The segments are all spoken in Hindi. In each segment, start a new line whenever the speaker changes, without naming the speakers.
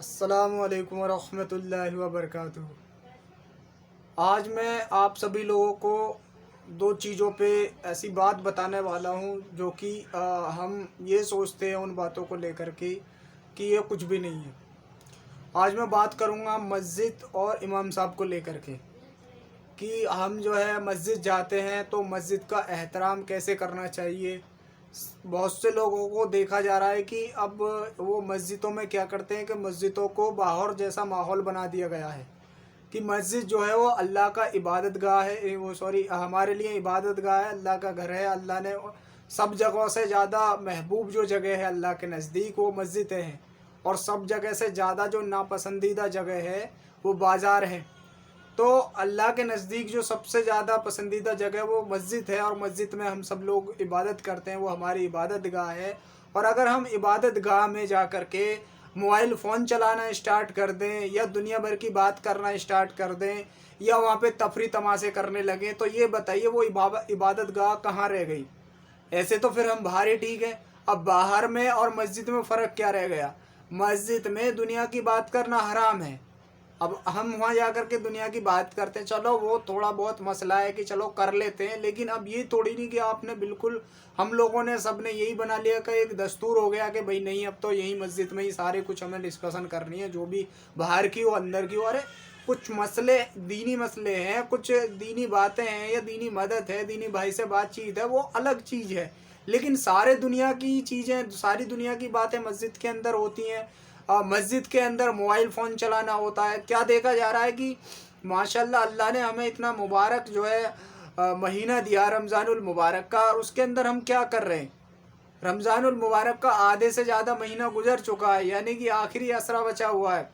अस्सलामुअलैकुम वरहमतुल्लाहि वबरकातुहू। आज मैं आप सभी लोगों को दो चीज़ों पे ऐसी बात बताने वाला हूँ जो कि हम ये सोचते हैं उन बातों को लेकर के कि ये कुछ भी नहीं है। आज मैं बात करूँगा मस्जिद और इमाम साहब को लेकर के कि हम जो है मस्जिद जाते हैं तो मस्जिद का एहतराम कैसे करना चाहिए। बहुत से लोगों को देखा जा रहा है कि अब वो मस्जिदों में क्या करते हैं कि मस्जिदों को बाहर जैसा माहौल बना दिया गया है कि मस्जिद जो है वो अल्लाह का इबादत गाह है, वो सॉरी हमारे लिए इबादत गाह है, अल्लाह का घर है। अल्लाह ने सब जगहों से ज़्यादा महबूब जो जगह है अल्लाह के नज़दीक वो मस्जिद है, और सब जगह से ज़्यादा जो नापसंदीदा जगह है वो बाज़ार है। तो अल्लाह के नज़दीक जो सबसे ज़्यादा पसंदीदा जगह वो मस्जिद है, और मस्जिद में हम सब लोग इबादत करते हैं, वो हमारी इबादत गाह है। और अगर हम इबादत गाह में जा कर के मोबाइल फ़ोन चलाना स्टार्ट कर दें या दुनिया भर की बात करना स्टार्ट कर दें या वहाँ पे तफरी तमाशे करने लगें, तो ये बताइए वो इबादत गाह कहाँ रह गई। ऐसे तो फिर हम बाहर ही ठीक है। अब बाहर में और मस्जिद में फ़र्क क्या रह गया। मस्जिद में दुनिया की बात करना हराम है। अब हम वहाँ जा कर के दुनिया की बात करते हैं, चलो वो थोड़ा बहुत मसला है कि चलो कर लेते हैं, लेकिन अब ये थोड़ी नहीं कि आपने बिल्कुल हम लोगों ने सब ने यही बना लिया कि एक दस्तूर हो गया कि भाई नहीं अब तो यही मस्जिद में ही सारे कुछ हमें डिस्कशन करनी है, जो भी बाहर की हो अंदर की हो। अरे कुछ मसले दीनी मसले हैं, कुछ दीनी बातें हैं या दीनी मदद है, दीनी भाई से बातचीत है, वो अलग चीज़ है। लेकिन सारे दुनिया की चीज़ें, सारी दुनिया की बातें मस्जिद के अंदर होती हैं। मस्जिद के अंदर मोबाइल फ़ोन चलाना होता है। क्या देखा जा रहा है कि माशाल्लाह अल्लाह ने हमें इतना मुबारक जो है महीना दिया रमज़ानुल मुबारक का, और उसके अंदर हम क्या कर रहे हैं। रमज़ानुल मुबारक का आधे से ज़्यादा महीना गुजर चुका है, यानी कि आखिरी असरा बचा हुआ है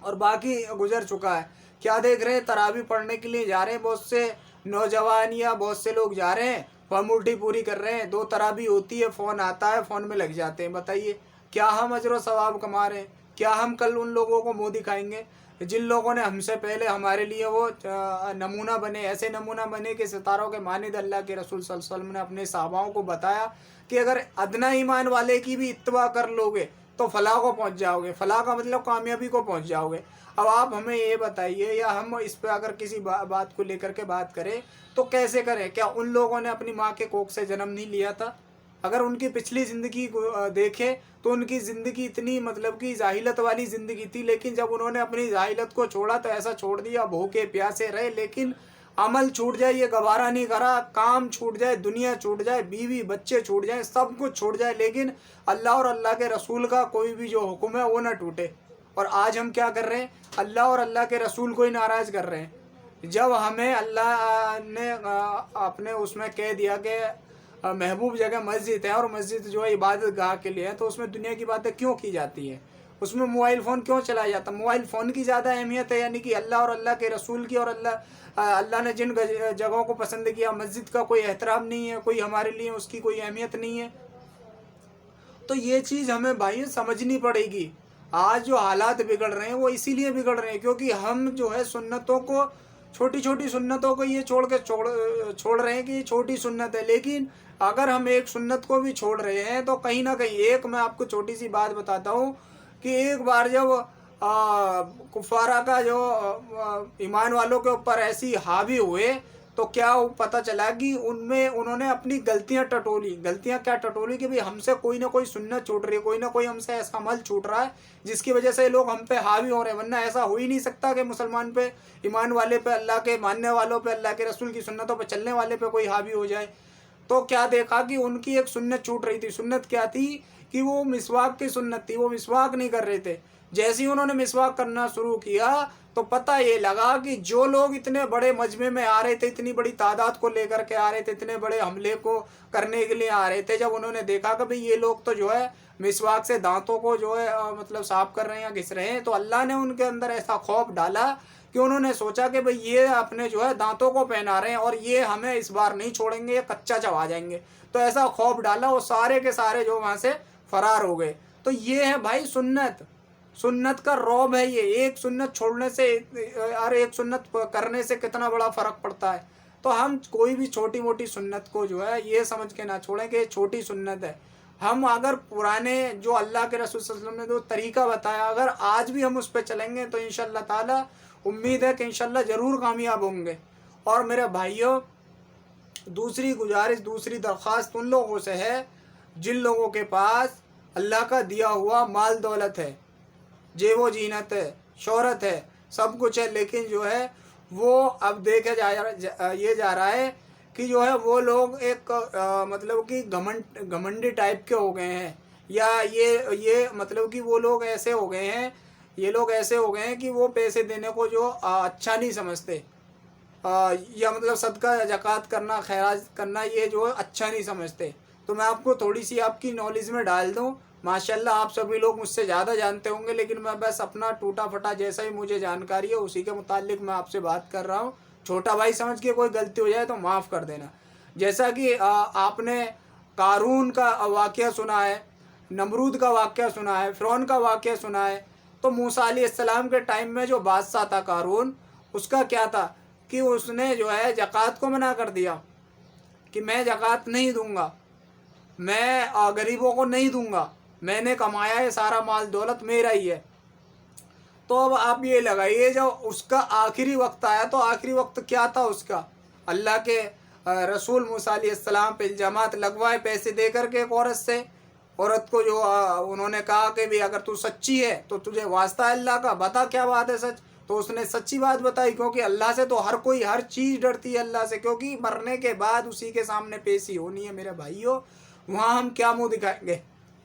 और बाकी गुजर चुका है। क्या देख रहे हैं, तरावी पढ़ने के लिए जा रहे हैं, बहुत से नौजवान या बहुत से लोग जा रहे हैं, फॉर्मेलिटी पूरी कर रहे हैं, 2 तरावी होती है, फ़ोन आता है, फ़ोन में लग जाते हैं। बताइए क्या हम अजर व सवाब कमा रहे हैं? क्या हम कल उन लोगों को मुँह दिखाएंगे जिन लोगों ने हमसे पहले हमारे लिए वो नमूना बने, ऐसे नमूना बने कि सितारों के मानिद अल्लाह के रसूल सल्लल्लाहु अलैहि वसल्लम ने अपने सहाबाओं को बताया कि अगर अदना ईमान वाले की भी इत्तबा कर लोगे तो फलाह को पहुंच जाओगे। फलाह का मतलब कामयाबी को पहुंच जाओगे। अब आप हमें ये बताइए, या हम इस पे अगर किसी बात को लेकर के बात करें तो कैसे करें। क्या उन लोगों ने अपनी माँ के कोख से जन्म नहीं लिया था? अगर उनकी पिछली ज़िंदगी को देखें तो उनकी ज़िंदगी इतनी मतलब कि जाहिलत वाली ज़िंदगी थी, लेकिन जब उन्होंने अपनी जाहिलत को छोड़ा तो ऐसा छोड़ दिया, भूखे प्यासे रहे, लेकिन अमल छूट जाए ये गवारा नहीं करा। काम छूट जाए, दुनिया छूट जाए, बीवी बच्चे छूट जाए, सब कुछ छूट जाए, लेकिन अल्लाह और अल्लाह के रसूल का कोई भी जो हुक्म है वो ना टूटे। और आज हम क्या कर रहे हैं, अल्लाह और अल्लाह के रसूल को ही नाराज़ कर रहे हैं। जब हमें अल्लाह ने अपने उसमें कह दिया कि महबूब जगह मस्जिद है और मस्जिद जो है इबादत गाह के लिए है, तो उसमें दुनिया की बातें क्यों की जाती हैं, उसमें मोबाइल फ़ोन क्यों चलाया जाता है। मोबाइल फ़ोन की ज़्यादा अहमियत है, यानी कि अल्लाह और अल्लाह के रसूल की, और अल्लाह ने जिन जगहों को पसंद किया मस्जिद का कोई एहतराम नहीं है, कोई हमारे लिए उसकी कोई अहमियत नहीं है। तो ये चीज़ हमें भाई समझनी पड़ेगी। आज जो हालात बिगड़ रहे हैं वो इसीलिए बिगड़ रहे हैं क्योंकि हम जो है सुन्नतों को, छोटी छोटी सुन्नतों को ये छोड़ रहे हैं कि ये छोटी सुन्नत है। लेकिन अगर हम एक सुन्नत को भी छोड़ रहे हैं तो कहीं ना कहीं, एक मैं आपको छोटी सी बात बताता हूँ कि एक बार जब कुफारा का जो ईमान वालों के ऊपर ऐसी हावी हुए, तो क्या पता चला कि उनमें उन्होंने अपनी गलतियां टटोली। गलतियां क्या टटोली कि भाई हमसे कोई ना कोई सुन्नत छूट रही है, कोई ना कोई हमसे ऐसा अमल छूट रहा है जिसकी वजह से लोग हम पे हावी हो रहे हैं। वरना ऐसा हो ही नहीं सकता कि मुसलमान पे, ईमान वाले पे, अल्लाह के मानने वालों पे, अल्लाह के रसूल की सुन्नतों पे चलने वाले पे कोई हावी हो जाए। तो क्या देखा कि उनकी एक सुन्नत छूट रही थी। सुन्नत क्या थी कि वो मिसवाक की सुन्नत थी, वो मिसवाक नहीं कर रहे थे। जैसे ही उन्होंने मिसवाक करना शुरू किया तो पता ये लगा कि जो लोग इतने बड़े मजमे में आ रहे थे, इतनी बड़ी तादाद को लेकर के आ रहे थे, इतने बड़े हमले को करने के लिए आ रहे थे, जब उन्होंने देखा कि भाई ये लोग तो जो है मिसवाक से दांतों को जो है मतलब साफ कर रहे हैं या घिस रहे हैं, तो अल्लाह ने उनके अंदर ऐसा खौफ डाला कि उन्होंने सोचा कि भाई ये अपने जो है दांतों को पहना रहे हैं और ये हमें इस बार नहीं छोड़ेंगे, ये कच्चा चबा जाएंगे। तो ऐसा खौफ डाला, वो सारे के सारे जो वहाँ से फरार हो गए। तो ये है भाई सुन्नत। सुन्नत का रौब है ये। एक सुन्नत छोड़ने से और एक सुन्नत करने से कितना बड़ा फ़र्क पड़ता है। तो हम कोई भी छोटी मोटी सुन्नत को जो है ये समझ के ना छोड़ें कि ये छोटी सुन्नत है। हम अगर पुराने जो अल्लाह के रसूल सल्लल्लाहु अलैहि वसल्लम ने जो तरीका बताया, अगर आज भी हम उस पर चलेंगे तो इंशाअल्लाह ताला उम्मीद है कि इंशाअल्लाह ज़रूर कामयाब होंगे। और मेरे भाइयों, दूसरी गुजारिश, दूसरी दरख्वास्त उन लोगों से है जिन लोगों के पास अल्लाह का दिया हुआ माल दौलत है, जेबो जीनत है, शोहरत है, सब कुछ है, लेकिन जो है वो अब देखा ये जा रहा है कि जो है वो लोग एक मतलब कि घमंडी टाइप के हो गए हैं, या ये मतलब कि वो लोग ऐसे हो गए हैं, ये लोग ऐसे हो गए हैं कि वो पैसे देने को जो अच्छा नहीं समझते, या मतलब सदका ज़कात करना, खैरात करना, ये जो है अच्छा नहीं समझते। तो मैं आपको थोड़ी सी आपकी नॉलेज में डाल दूँ। माशाल्लाह आप सभी लोग मुझसे ज़्यादा जानते होंगे, लेकिन मैं बस अपना टूटा फटा जैसा ही मुझे जानकारी है उसी के मुतालिक मैं आपसे बात कर रहा हूँ। छोटा भाई समझ के कोई गलती हो जाए तो माफ़ कर देना। जैसा कि आपने क़ारून का वाक़या सुना है, नमरूद का वाक़या सुना है, फ़िरौन का वाक़या सुना है। तो मूसा अलैहिस्सलाम के टाइम में जो बादशाह था क़ारून, उसका क्या था कि उसने जो है ज़कात को मना कर दिया कि मैं ज़कात नहीं दूंगा, मैं गरीबों को नहीं दूंगा, मैंने कमाया है, सारा माल दौलत मेरा ही है। तो अब आप ये लगाइए, जब उसका आखिरी वक्त आया तो आखिरी वक्त क्या था उसका, अल्लाह के रसूल मूसा अलैहिस्सलाम पे इल्ज़ामात लगवाए पैसे दे करके एक औरत से। औरत को जो उन्होंने कहा कि भी अगर तू सच्ची है तो तुझे वास्ता है अल्लाह का, बता क्या बात है सच। तो उसने सच्ची बात बताई, क्योंकि अल्लाह से तो हर कोई हर चीज़ डरती है अल्लाह से, क्योंकि मरने के बाद उसी के सामने पेशी होनी है मेरे भाइयों। वहाँ हम क्या मुँह दिखाएंगे।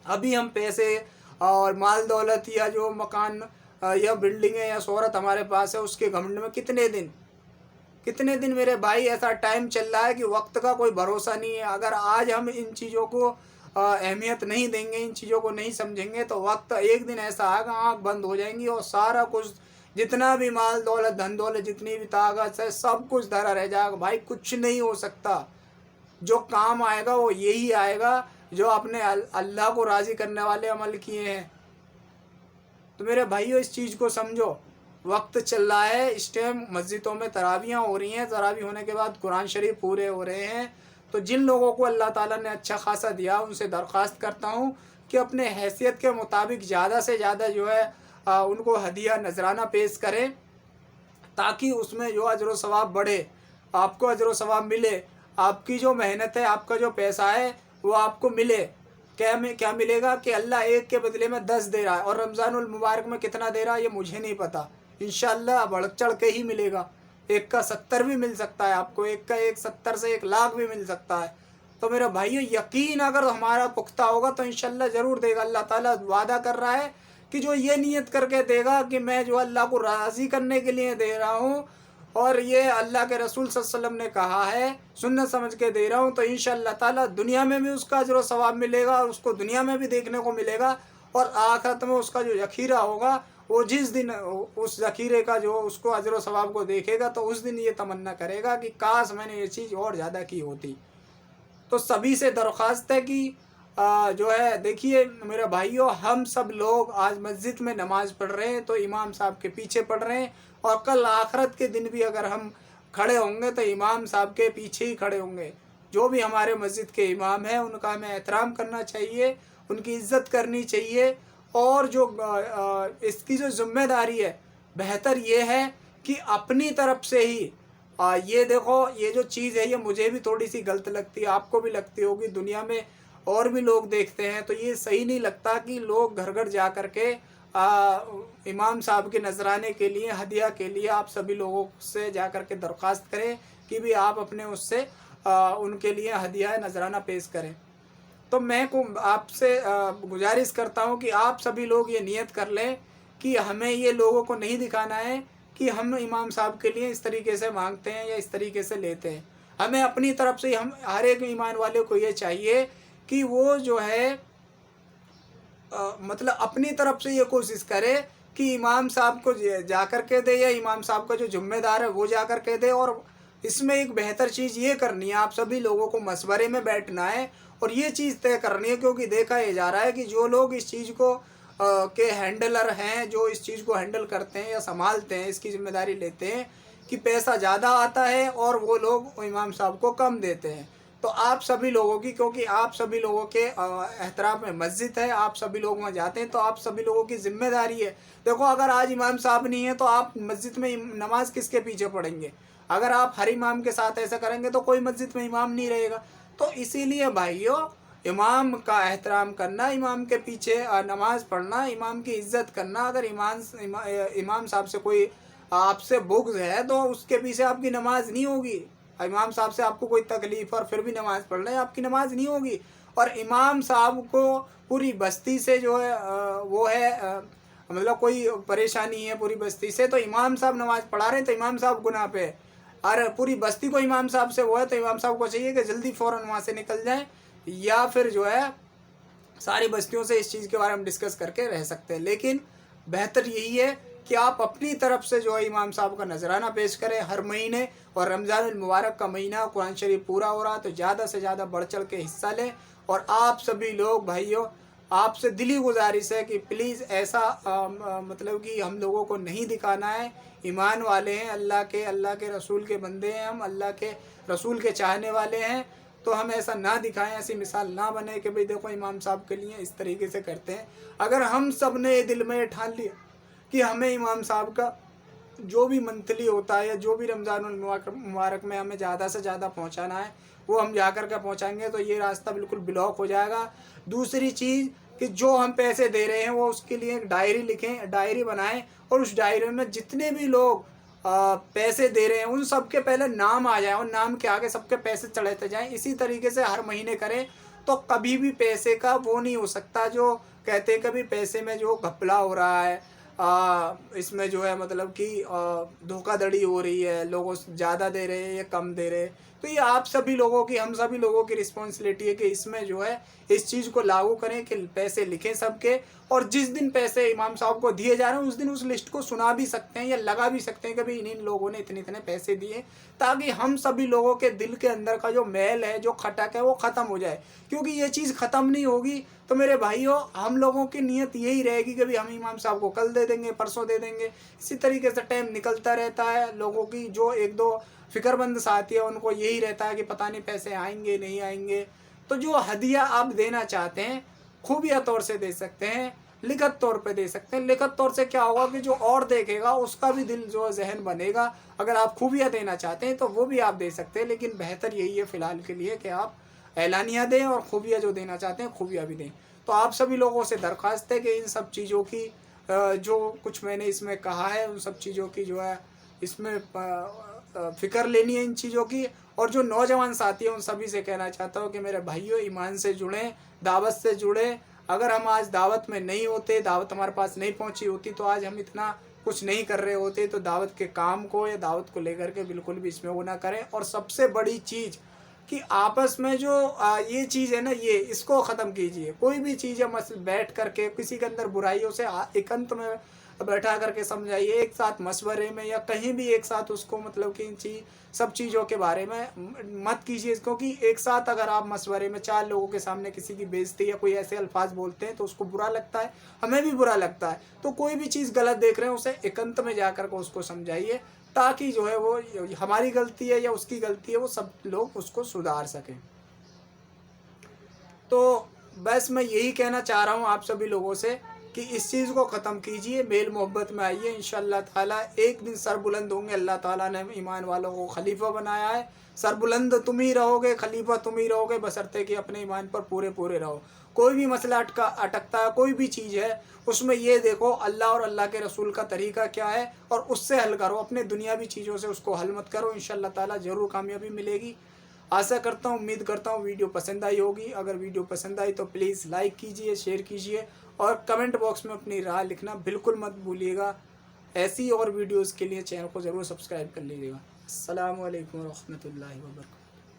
अभी हम पैसे और माल दौलत या जो मकान या बिल्डिंगें या शोहरत हमारे पास है उसके घमंड में कितने दिन मेरे भाई ऐसा टाइम चल रहा है कि वक्त का कोई भरोसा नहीं है। अगर आज हम इन चीज़ों को अहमियत नहीं देंगे, इन चीज़ों को नहीं समझेंगे, तो वक्त एक दिन ऐसा आएगा आँख बंद हो जाएंगी और सारा कुछ जितना भी माल दौलत धन दौलत जितनी भी ताकत है सब कुछ धरा रह जाएगा। भाई कुछ नहीं हो सकता। जो काम आएगा वो यही आएगा जो अपने अल्लाह को राज़ी करने वाले अमल किए हैं। तो मेरे भाइयों इस चीज़ को समझो। वक्त चल रहा है, इस टाइम मस्जिदों में तरावियाँ हो रही हैं, तरावी होने के बाद कुरान शरीफ पूरे हो रहे हैं। तो जिन लोगों को अल्लाह ताला ने अच्छा खासा दिया उनसे दरख्वास्त करता हूँ कि अपने हैसियत के मुताबिक ज़्यादा से ज़्यादा जो है उनको हदिया नजराना पेश करें, ताकि उसमें जो अजर व सवाब बढ़े, आपको अजर व सवाब मिले, आपकी जो मेहनत है, आपका जो पैसा है वो आपको मिले। क्या मिलेगा कि अल्लाह एक के बदले में 10 दे रहा है, और रमज़ानुल मुबारक में कितना दे रहा है ये मुझे नहीं पता। इंशाअल्लाह बढ़ चढ़ के ही मिलेगा। एक का 70 भी मिल सकता है आपको, एक का 70 से 1 लाख भी मिल सकता है। तो मेरे भाइयों यकीन अगर हमारा पुख्ता होगा तो इंशाअल्लाह ज़रूर देगा। अल्लाह ताला वादा कर रहा है कि जो ये नियत करके देगा कि मैं जो अल्लाह को राज़ी करने के लिए दे रहा हूँ, और ये अल्लाह के रसूल सल्लल्लाहु अलैहि वसल्लम ने कहा है, सुन्नत समझ के दे रहा हूँ, तो इंशाअल्लाह ताला दुनिया में भी उसका अजर व सवाब मिलेगा, और उसको दुनिया में भी देखने को मिलेगा। और आखिरत में उसका जो ज़ख़ीरा होगा, वो जिस दिन उस ज़ख़ीरे का जो उसको अजर व सवाब को देखेगा तो उस दिन ये तमन्ना करेगा कि काश मैंने ये चीज़ और ज़्यादा की होती। तो सभी से दरख्वास्त है कि जो है देखिए मेरे भाइयों, हम सब लोग आज मस्जिद में नमाज़ पढ़ रहे हैं तो इमाम साहब के पीछे पढ़ रहे हैं, और कल आखिरत के दिन भी अगर हम खड़े होंगे तो इमाम साहब के पीछे ही खड़े होंगे। जो भी हमारे मस्जिद के इमाम हैं उनका हमें एहतराम करना चाहिए, उनकी इज़्ज़त करनी चाहिए। और जो इसकी जो ज़िम्मेदारी है, बेहतर ये है कि अपनी तरफ से ही ये देखो, ये जो चीज़ है ये मुझे भी थोड़ी सी गलत लगती है, आपको भी लगती होगी, दुनिया में और भी लोग देखते हैं। तो ये सही नहीं लगता कि लोग घर घर जा कर के इमाम साहब के नजराने के लिए, हदिया के लिए आप सभी लोगों से जा कर के दरख्वास्त करें कि भी आप अपने उससे उनके लिए हदिया नजराना पेश करें। तो मैं को आपसे गुजारिश करता हूँ कि आप सभी लोग ये नियत कर लें कि हमें ये लोगों को नहीं दिखाना है कि हम इमाम साहब के लिए इस तरीके से मांगते हैं या इस तरीके से लेते हैं। हमें अपनी तरफ से, हम हर एक ईमान वाले को ये चाहिए कि वो जो है मतलब अपनी तरफ से ये कोशिश करे कि इमाम साहब को जा कर के दे, या इमाम साहब का जो जिम्मेदार है वो जा कर के दे। और इसमें एक बेहतर चीज़ ये करनी है, आप सभी लोगों को मशवरे में बैठना है और ये चीज़ तय करनी है, क्योंकि देखा ये जा रहा है कि जो लोग इस चीज़ को के हैंडलर हैं, जो इस चीज़ को हैंडल करते हैं या संभालते हैं, इसकी जिम्मेदारी लेते हैं, कि पैसा ज़्यादा आता है और वो लोग इमाम साहब को कम देते हैं। तो आप सभी लोगों की, क्योंकि आप सभी लोगों के एहतराम में मस्जिद है, आप सभी लोग वहाँ जाते हैं, तो आप सभी लोगों की जिम्मेदारी है। देखो अगर आज इमाम साहब नहीं है तो आप मस्जिद में नमाज किसके पीछे पढ़ेंगे? अगर आप हर इमाम के साथ ऐसा करेंगे तो कोई मस्जिद में इमाम नहीं रहेगा। तो इसीलिए भाइयों, इमाम का एहतराम करना, इमाम के पीछे नमाज पढ़ना, इमाम की इज्जत करना। अगर इमाम साहब से कोई आपसे बुग़्ज़ है तो उसके पीछे आपकी नमाज नहीं होगी। इमाम साहब से आपको कोई तकलीफ़ और फिर भी नमाज़ पढ़ रहे हैं, आपकी नमाज नहीं होगी। और इमाम साहब को पूरी बस्ती से जो है वो है मतलब कोई परेशानी है पूरी बस्ती से, तो इमाम साहब नमाज़ पढ़ा रहे हैं तो इमाम साहब गुनाह पे है। और पूरी बस्ती को इमाम साहब से वो है तो इमाम साहब को चाहिए कि जल्दी फ़ौरन वहाँ से निकल जाएँ, या फिर जो है सारी बस्तियों से इस चीज़ के बारे में डिस्कस करके रह सकते हैं। लेकिन बेहतर यही है कि आप अपनी तरफ से जो है इमाम साहब का नजराना पेश करें हर महीने। और रमज़ानुल मुबारक का महीना, कुरान शरीफ पूरा हो रहा, तो ज़्यादा से ज़्यादा बढ़ चढ़ के हिस्सा लें। और आप सभी लोग भाइयों, आपसे दिली गुजारिश है कि प्लीज़ ऐसा मतलब कि हम लोगों को नहीं दिखाना है। ईमान वाले हैं, अल्लाह के रसूल के बंदे हैं, हम अल्लाह के रसूल के चाहने वाले हैं, तो हम ऐसा ना दिखाएं, ऐसी मिसाल ना बने कि भाई देखो इमाम साहब के लिए इस तरीके से करते हैं। अगर हम सब ने दिल में ठान लिया कि हमें इमाम साहब का जो भी मंथली होता है या जो भी रमज़ानुल मुबारक में हमें ज़्यादा से ज़्यादा पहुंचाना है वो हम जाकर के पहुंचाएंगे, तो ये रास्ता बिल्कुल ब्लॉक हो जाएगा। दूसरी चीज़ कि जो हम पैसे दे रहे हैं वो उसके लिए एक डायरी लिखें, डायरी बनाएं, और उस डायरी में जितने भी लोग पैसे दे रहे हैं उन सब के पहले नाम आ जाए और नाम के आगे सबके पैसे चढ़ाते जाएं। इसी तरीके से हर महीने करें तो कभी भी पैसे का वो नहीं हो सकता जो कहते हैं कभी पैसे में जो घपला हो रहा है, इसमें जो है मतलब कि धोखाधड़ी हो रही है, लोगों ज़्यादा दे रहे हैं या कम दे रहे हैं। तो ये आप सभी लोगों की, हम सभी लोगों की रिस्पॉन्सिबिलिटी है कि इसमें जो है इस चीज़ को लागू करें कि पैसे लिखें सबके, और जिस दिन पैसे इमाम साहब को दिए जा रहे हैं उस दिन उस लिस्ट को सुना भी सकते हैं या लगा भी सकते हैं कि भाई इन लोगों ने इतने इतने पैसे दिए, ताकि हम सभी लोगों के दिल के अंदर का जो मैल है, जो खटक है, वो ख़त्म हो जाए। क्योंकि ये चीज़ ख़त्म नहीं होगी तो मेरे भाइयों, हम लोगों की नीयत यही रहेगी कि भाई हम इमाम साहब को कल दे देंगे, परसों दे देंगे। इसी तरीके से टाइम निकलता रहता है। लोगों की जो एक दो फिक्रमंद साथी है उनको यही रहता है कि पता नहीं पैसे आएंगे नहीं आएंगे। तो जो हदिया आप देना चाहते हैं खुफिया तौर से दे सकते हैं, लिखत तौर पे दे सकते हैं। लिखत तौर से क्या होगा कि जो और देखेगा उसका भी दिल जो जहन बनेगा। अगर आप खुफिया देना चाहते हैं तो वो भी आप दे सकते हैं, लेकिन बेहतर यही है फ़िलहाल के लिए कि आप एलानिया दें और खुफिया जो देना चाहते हैं खुफिया भी दें। तो आप सभी लोगों से दरख्वास्त है कि इन सब चीज़ों की जो कुछ मैंने इसमें कहा है उन सब चीज़ों की जो है इसमें फ़िक्र लेनी है इन चीज़ों की। और जो नौजवान साथी हैं उन सभी से कहना चाहता हूँ कि मेरे भाइयों, ईमान से जुड़ें, दावत से जुड़ें। अगर हम आज दावत में नहीं होते, दावत हमारे पास नहीं पहुँची होती, तो आज हम इतना कुछ नहीं कर रहे होते। तो दावत के काम को या दावत को लेकर के बिल्कुल भी इसमें वो ना करें। और सबसे बड़ी चीज़ कि आपस में जो ये चीज़ है ना, ये इसको ख़त्म कीजिए। कोई भी चीज़ है मसल बैठ करके किसी के अंदर बुराइयों से एकांत में बैठा करके समझाइए, एक साथ मशवरे में या कहीं भी एक साथ उसको मतलब कि इन सब चीज़ों के बारे में मत कीजिए। क्योंकि एक साथ अगर आप मशवरे में 4 लोगों के सामने किसी की बेइज्जती या कोई ऐसे अल्फाज बोलते हैं तो उसको बुरा लगता है, हमें भी बुरा लगता है। तो कोई भी चीज़ गलत देख रहे हैं उसे एकांत में जा कर के उसको समझाइए, ताकि जो है वो हमारी गलती है या उसकी गलती है वो सब लोग उसको सुधार सकें। तो बस मैं यही कहना चाह रहा हूँ आप सभी लोगों से कि इस चीज़ को ख़त्म कीजिए, मेल मोहब्बत में आइए। इंशाअल्लाह ताला एक दिन सर बुलंद होंगे। अल्लाह ताला ने ईमान वालों को खलीफा बनाया है। सर बुलंद तुम ही रहोगे, खलीफा तुम ही रहोगे, बशर्ते कि अपने ईमान पर पूरे पूरे रहो। कोई भी मसला अटकता है, कोई भी चीज़ है, उसमें ये देखो अल्लाह और अल्लाह के रसूल का तरीका क्या है और उससे हल करो। अपने दुनियावी चीज़ों से उसको हल मत करो। इंशाअल्लाह ताला ज़रूर कामयाबी मिलेगी। आशा करता हूँ, उम्मीद करता हूँ वीडियो पसंद आई होगी। अगर वीडियो पसंद आई तो प्लीज़ लाइक कीजिए, शेयर कीजिए और कमेंट बॉक्स में अपनी राय लिखना बिल्कुल मत भूलिएगा। ऐसी और वीडियोज़ के लिए चैनल को ज़रूर सब्सक्राइब कर लीजिएगा। अस्सलामु अलैकुम व रहमतुल्लाहि व बरकातहू।